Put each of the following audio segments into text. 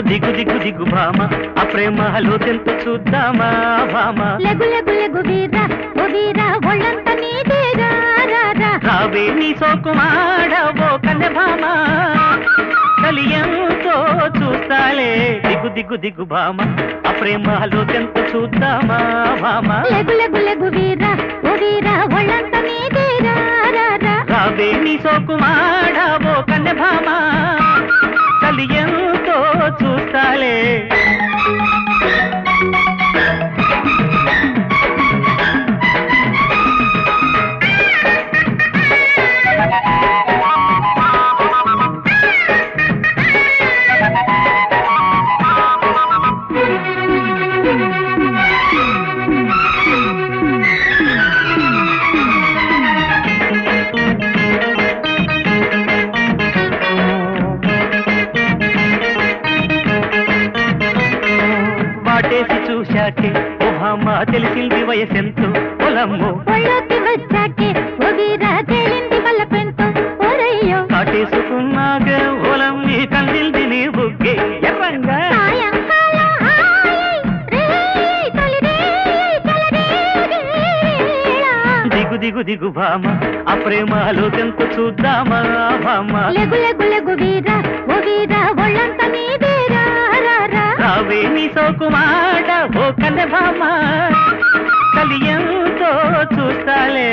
దిగు దిగు దిగు భామ ఆ ప్రేమలో తెంత చూద్దామా భామ లెగు లెగు లెగు వీరా ఓ వీరా ఒళ్ళంత నీదేగా రారా రావే నీ సోకుమాడవో కన్నె భామ కలియంతో చూస్తాలే దిగు దిగు దిగు భామ ఆ ప్రేమలో తెంత చూద్దామా భామ లెగు లెగు లెగు వీరా ఓ వీరా ఒళ్ళంత నీదేగా రారా రావే నీ సోకుమాడవో కన్నె భామ కలియంతో చూస్తాలే వాటేసి చూశాకే ఓ భామ తెలిసింది వయసెంతో పొలమ్మో ఒళ్ళోకి వచ్చాకే ఓ వీరా తేలింది వల్లపెంతో ఓరయ్యో కాటేసుకున్నాకే ఓలం నీ కందిల్ది నీ బుగ్గే ఎర్రంగా సాయంకాలం హాయ్ రేయ్ తొలి రేయ్ చలరేగేళ దిగు దిగు దిగు భామ ఆ ప్రేమలో తెంత చూద్దామా భామ లెగు లెగు లెగు వీరా ఓ వీరా ఒళ్ళంత నీదేగా రారా రావే నీ సోకుమాడ ఓ కన్నె భామ కలియంతో చూస్తాలే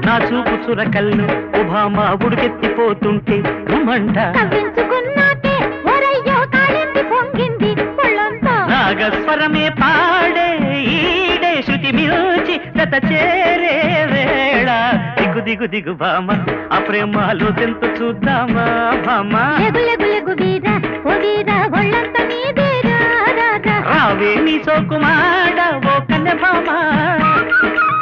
నా చూపు చురకల్లు ఓ భామ ఉడికెత్తిపోతుంటే ఉమ్మంట కవ్వించుకున్నాకే ఒరయ్యో కాలింది పొంగింది ఒళ్ళంతా నాగస్వరమే పాడే ఈడే శృతి మిల్చి జత చేరే వేళ దిగు దిగు దిగు భామ ఆ ప్రేమలో తెంత చూద్దామా భామ లెగు లెగు లెగు వీరా ఓ వీరా ఒళ్ళంత నీదేగా రారా రావే నీ సోకుమాడ ఓ కన్నె భామ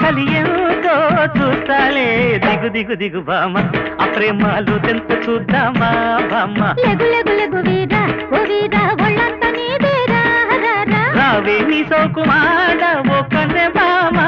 కలియంతో చూస్తాలే దిగు దిగు దిగు భామ ఆ ప్రేమలో తెంత చూద్దామా భామ లెగు లెగు లెగు వీరా ఓ వీరా ఒళ్ళంత నీదేగా రారా రావే నీ సోకుమాడ ఓ కన్నె భామ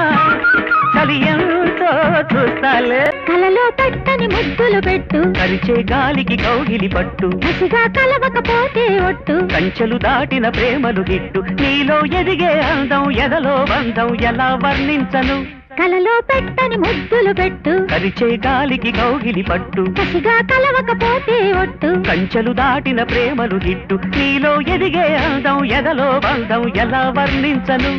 కలియంతో చూస్తాలే కలలో పెట్టని ముద్దులు పెట్టు కరిచే గాలికి కౌగిలి పట్టు కసిగా కలవకపోతే ఒట్టు కంచెలు దాటిన ప్రేమలు గిట్టు నీలో ఎదిగే అందం ఎదలో బంధం ఎలా వర్ణించను కలలో పెట్టని ముద్దులు పెట్టు కరిచే గాలికి కౌగిలి పట్టు కసిగా కలవకపోతే ఒట్టు కంచెలు దాటిన ప్రేమలు గిట్టు నీలో ఎదిగే అందం ఎదలో బంధం ఎలా వర్ణించను